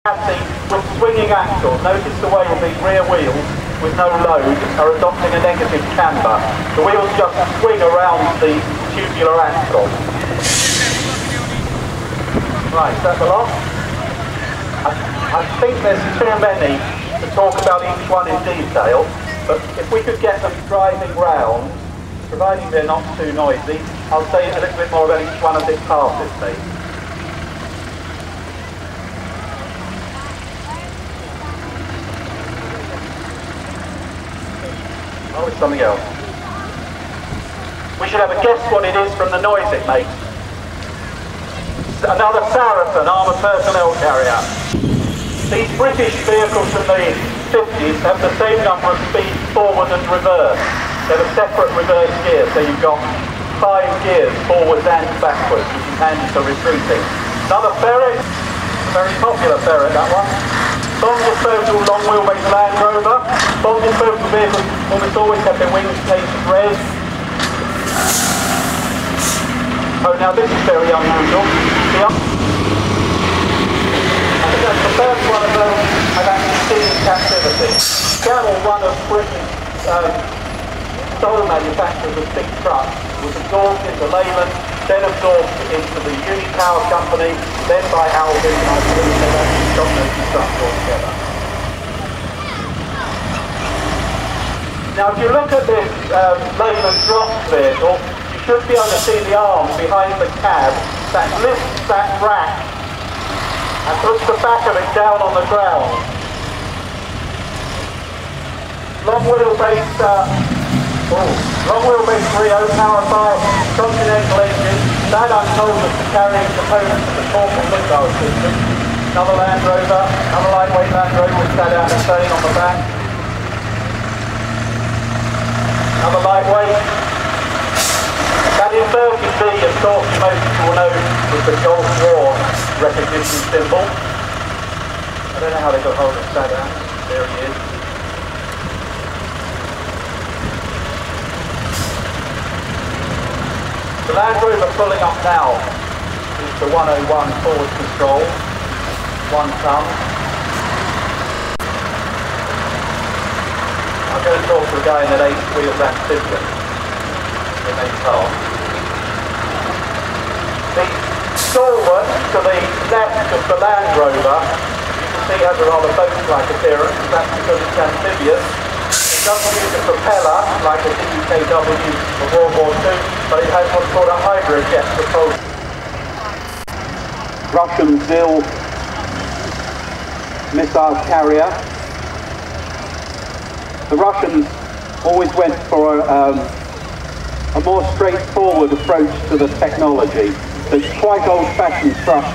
with swinging axles. Notice the way the rear wheels with no load are adopting a negative camber. The wheels just swing around the tubular axle. Right, is that the lot? I think there's too many to talk about each one in detail, but if we could get them driving round, providing they're not too noisy, I'll say a little bit more about each one as it passes me. Oh, it's something else. We should have a guess what it is from the noise it makes. Another Saracen armoured personnel carrier. These British vehicles from the 50s have the same number of speeds forward and reverse. They're a separate reverse gear, so you've got 5 gears, forwards and backwards, which is handy for retreating. Another Ferret, a very popular Ferret, that one. Bomb disposal long wheelbase Land Rover. Bomb disposal vehicles almost always have their wings painted red. Oh, now this is very unusual. I think that's the first one of those I've actually seen in captivity. Camel, one of Britain's sole manufacturers of big trucks, was absorbed into Leyland, then absorbed into the Unipower company, then by Alvin, and I believe they've actually stopped those trucks altogether. Now if you look at this Leyland drop vehicle, you should be able to see the arm behind the cab that lifts that rack and puts the back of it down on the ground. Long wheelbase Rio powered by Continental engine. That I'm told is the carrying components of the corporate missile system. Another Land Rover, another lightweight Land Rover with Saddam Hussein on the back. Another lightweight. That inverted V, of course, most people will know was the Gulf War recognition symbol. I don't know how they got hold of Saddam. There he is. The Land Rover pulling up now is the 101 forward control, 1 ton. I'm going to talk to a guy in an 8-wheeled amphibian in a car. The stalwart to the left of the Land Rover, you can see has a rather boat-like appearance. That's because it's amphibious. It doesn't use a propeller like a DUKW for World War II, but it has what's called a hydrojet propulsion. Russian Zil missile carrier. The Russians always went for a more straightforward approach to the technology. It's quite old-fashioned thrust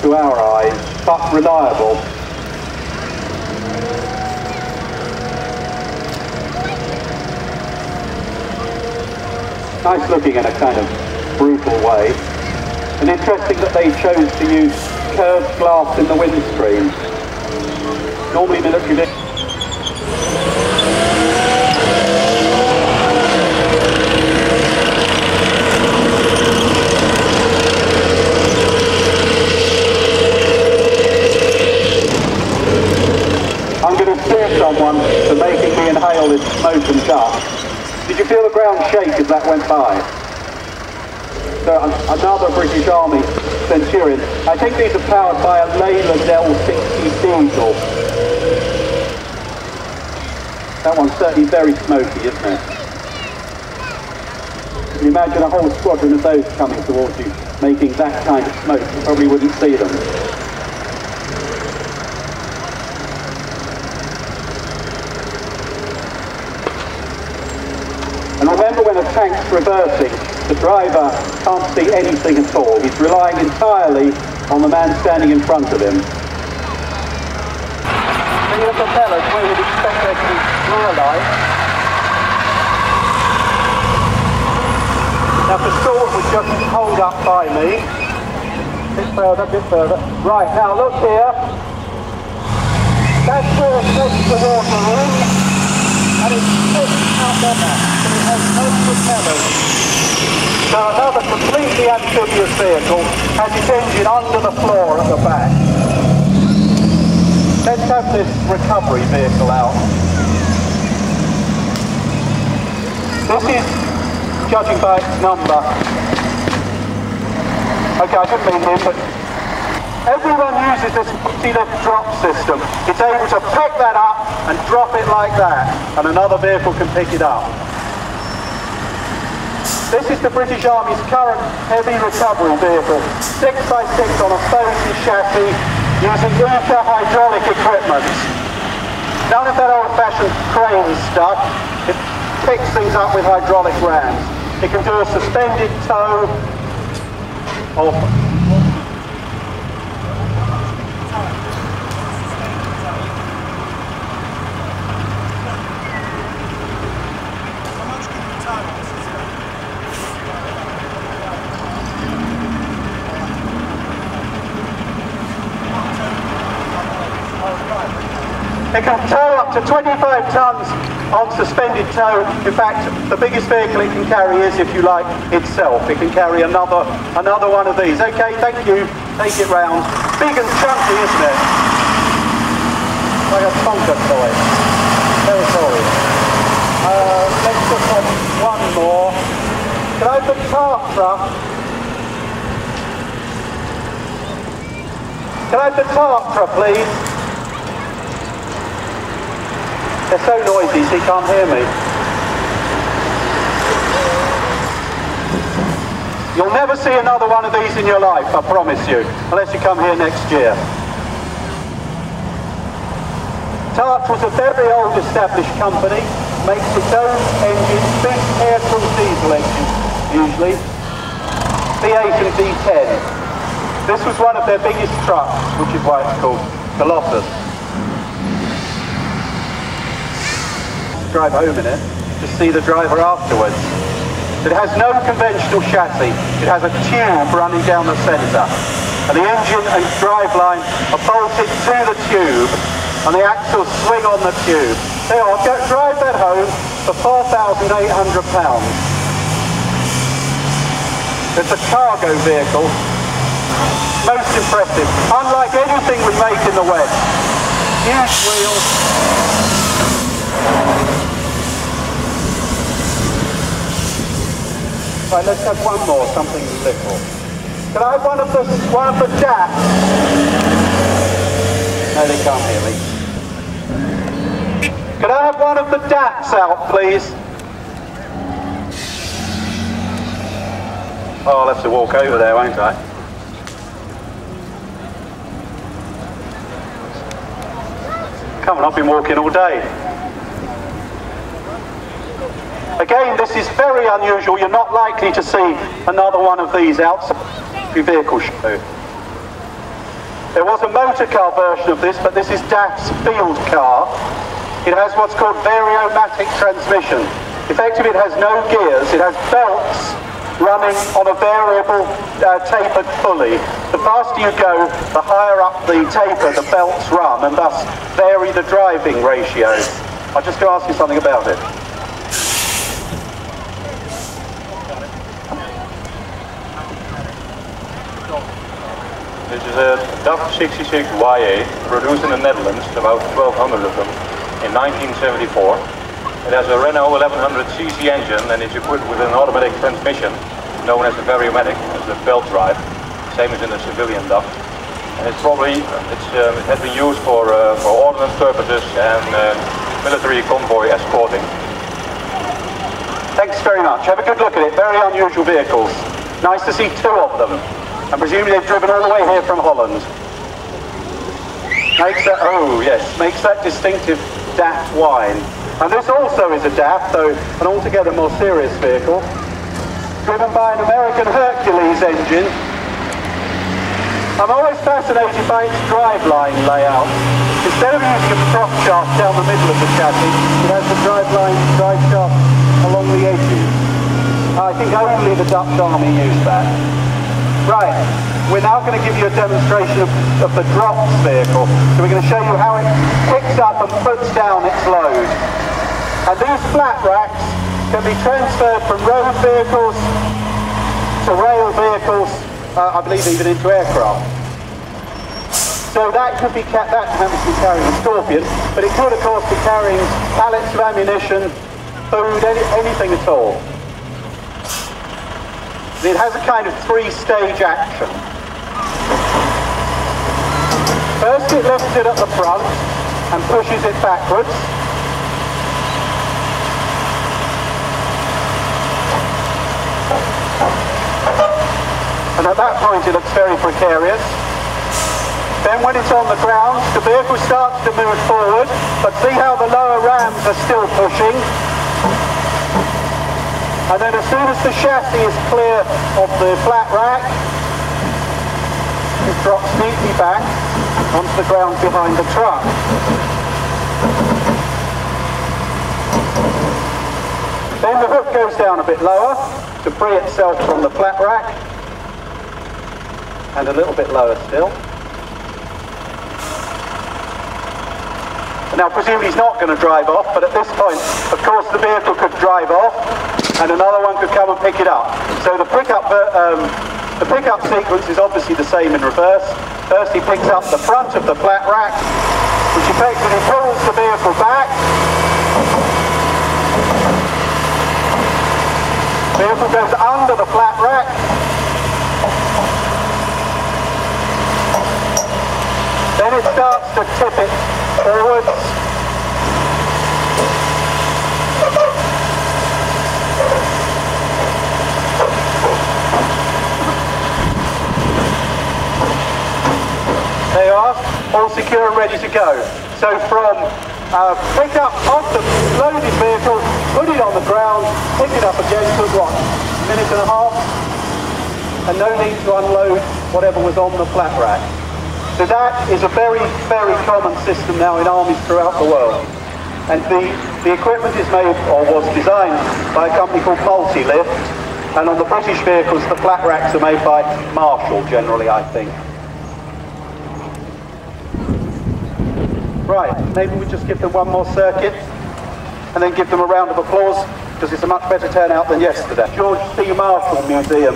to our eyes, but reliable. Nice looking in a kind of brutal way. And interesting that they chose to use curved glass in the windscreen. Normally military... I'm going to steer someone for making me inhale this smoke and dust. Did you feel the ground shake as that went by? So another British Army Centurion. I think these are powered by a Leyland L60 diesel. That one's certainly very smoky, isn't it? Can you imagine a whole squadron of those coming towards you, making that kind of smoke? You probably wouldn't see them. And remember, when a tank's reversing, the driver can't see anything at all. He's relying entirely on the man standing in front of him. See the propellers, where you'd expect there to be rear light. Now the sword would just hold up by me. A bit further. Right, now look here. That's where it takes the water in, and it's sitting out on that. So it has no propellers. Now another completely amphibious vehicle has its engine under the floor at the back. this recovery vehicle out. This is, judging by its number, okay, I didn't mean him, but everyone uses this multi-lift drop system. It's able to pick that up and drop it like that, and another vehicle can pick it up. This is the British Army's current heavy recovery vehicle, 6x6 on a Fosen chassis, using ultra hydraulic equipment. None of that old-fashioned crane stuff. It picks things up with hydraulic rams. It can do a suspended tow of It can tow up to 25 tons on suspended tow. In fact, the biggest vehicle it can carry is, if you like, itself. It can carry another one of these. Okay, thank you. Take it round. Big and chunky, isn't it? Like a Tonka toy. Very sorry. Let's just have one more. Can I have the cart truck? Can I have the cart truck, please? They're so noisy, so he can't hear me. You'll never see another one of these in your life, I promise you, unless you come here next year. Tart was a very old established company, makes its own engines, big air-cooled diesel engines, usually, V8 and V10. This was one of their biggest trucks, which is why it's called Colossus. Drive home in it, to see the driver afterwards. It has no conventional chassis. It has a tube running down the centre. And the engine and driveline are bolted to the tube, and the axles swing on the tube. There you are, drive that home for £4,800. It's a cargo vehicle. Most impressive. Unlike anything we make in the West. Huge wheels. Right, let's have one more, something little. Can I have one of the DAPs? No, they can't hear me. Can I have one of the DAPs out, please? Oh, I'll have to walk over there, won't I? Come on, I've been walking all day. Again, this is very unusual. You're not likely to see another one of these outside the vehicle show. There was a motor car version of this, but this is DAF's field car. It has what's called variomatic transmission. Effectively, it has no gears. It has belts running on a variable tapered pulley. The faster you go, the higher up the taper the belts run, and thus vary the driving ratios. I'm just going to ask you something about it. This is a DAF 66YA, produced in the Netherlands, about 1,200 of them, in 1974. It has a Renault 1100cc engine and is equipped with an automatic transmission, known as the variomatic, as the belt drive, same as in the civilian DAF. And it has been used for ordnance purposes and military convoy escorting. Thanks very much. Have a good look at it. Very unusual vehicles. Nice to see two of them. And presumably they've driven all the way here from Holland. Makes that distinctive DAF whine. And this also is a DAF, though an altogether more serious vehicle, driven by an American Hercules engine. I'm always fascinated by its driveline layout. Instead of using a prop shaft down the middle of the chassis, it has the drive shaft along the edges. I think only the Dutch Army used that. Right, we're now going to give you a demonstration of the drops vehicle. So we're going to show you how it picks up and puts down its load. And these flat racks can be transferred from road vehicles to rail vehicles, I believe even into aircraft. So that could be that happens to be carrying a Scorpion, but it could of course be carrying pallets of ammunition, food, anything at all. It has a kind of three-stage action. First it lifts it at the front and pushes it backwards. And at that point it looks very precarious. Then when it's on the ground, the vehicle starts to move forward, but see how the lower rams are still pushing? And then as soon as the chassis is clear of the flat rack, it drops neatly back onto the ground behind the truck. Then the hook goes down a bit lower to free itself from the flat rack, and a little bit lower still. Now presumably he's not going to drive off, but at this point, of course, the vehicle could drive off and another one could come and pick it up. So the pickup sequence is obviously the same in reverse. First he picks up the front of the flat rack, which effectively pulls the vehicle back. The vehicle goes under the flat rack. Then it starts to tip it forwards. There you are, all secure and ready to go. So from pick up off the loaded vehicle, put it on the ground, pick it up again, took what, a minute and a half? And no need to unload whatever was on the flat rack. So that is a very, very common system now in armies throughout the world. And the equipment is made, or was designed, by a company called Multi-Lift. And on the British vehicles, the flat racks are made by Marshall, generally, I think. Right, maybe we just give them one more circuit, and then give them a round of applause, because it's a much better turnout than yesterday. George C. Marshall Museum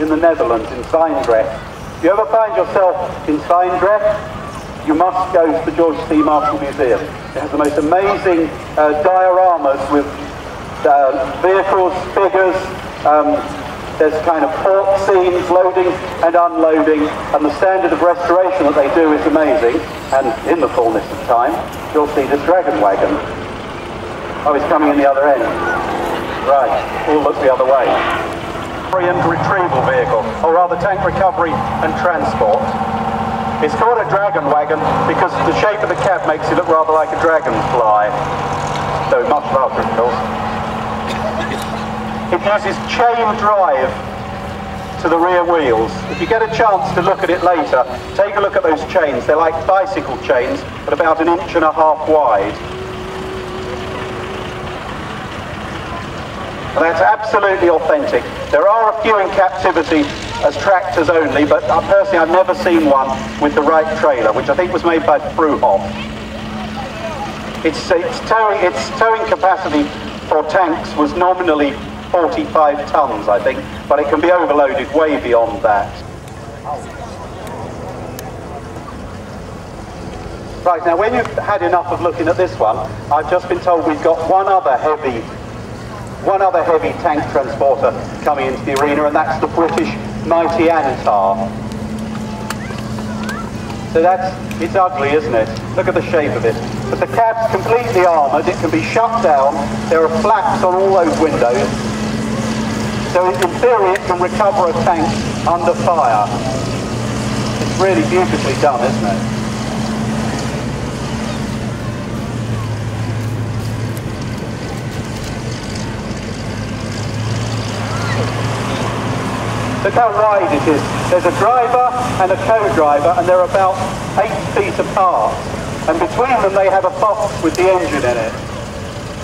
in the Netherlands, in Zwijndrecht. If you ever find yourself in Zwijndrecht, you must go to the George C. Marshall Museum. It has the most amazing dioramas with vehicles, figures, there's kind of port scenes, loading and unloading, and the standard of restoration that they do is amazing. And in the fullness of time, you'll see this dragon wagon. Oh, it's coming in the other end. Right, we'll look the other way. And retrieval vehicle, or rather tank recovery and transport. It's called a dragon wagon because the shape of the cab makes it look rather like a dragonfly, though much larger, of course. It uses chain drive to the rear wheels. If you get a chance to look at it later, take a look at those chains. They're like bicycle chains, but about 1.5 inches wide. And that's absolutely authentic. There are a few in captivity as tractors only, but personally I've never seen one with the right trailer, which I think was made by Fruhoff. Its towing capacity for tanks was nominally 45 tons, I think, but it can be overloaded way beyond that. Right, now when you've had enough of looking at this one, I've just been told we've got one other heavy tank transporter coming into the arena, and that's the British Mighty Antar. So it's ugly, isn't it? Look at the shape of it. But the cab's completely armoured, it can be shut down, there are flaps on all those windows. So in theory it can recover a tank under fire. It's really beautifully done, isn't it? Look how wide it is. There's a driver and a co-driver, and they're about 8 feet apart. And between them they have a box with the engine in it.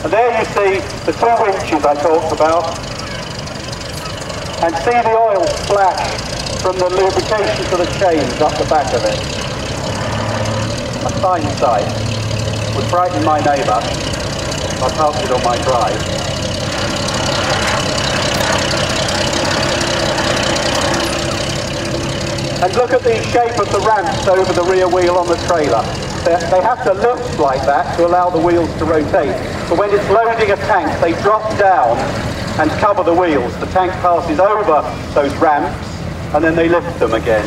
And there you see the 2 winches I talked about. And see the oil splash from the lubrication to the chains up the back of it. A fine sight. Would frighten my neighbour. I passed it on my drive. And look at the shape of the ramps over the rear wheel on the trailer. They have to lift like that to allow the wheels to rotate. But when it's loading a tank, they drop down and cover the wheels. The tank passes over those ramps and then they lift them again.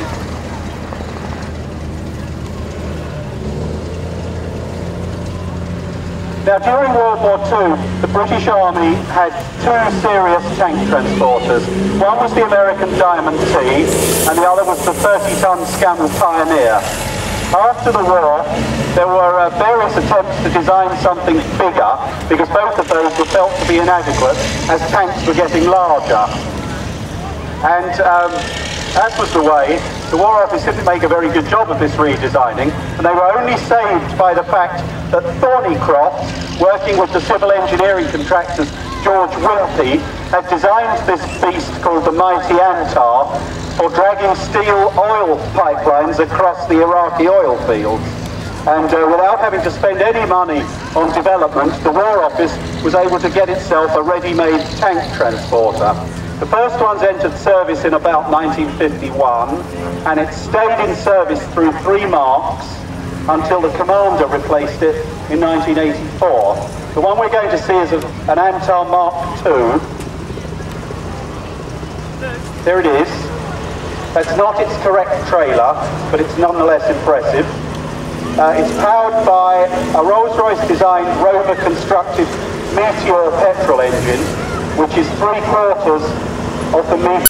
Now, during World War II, the British Army had two serious tank transporters. One was the American Diamond T, and the other was the 30-ton Scammell Pioneer. After the war, there were various attempts to design something bigger, because both of those were felt to be inadequate as tanks were getting larger. And as was the way, the War Office didn't make a very good job of this redesigning, and they were only saved by the fact that Thornycroft, working with the civil engineering contractors George Wimpey, had designed this beast called the Mighty Antar for dragging steel oil pipelines across the Iraqi oil fields. And without having to spend any money on development, the War Office was able to get itself a ready-made tank transporter. The first ones entered service in about 1951, and it stayed in service through 3 marks until the Commander replaced it in 1984. The one we're going to see is an Antar Mark II. There it is. That's not its correct trailer, but it's nonetheless impressive. It's powered by a Rolls-Royce designed Rover constructed Meteor petrol engine, which is 3/4 of the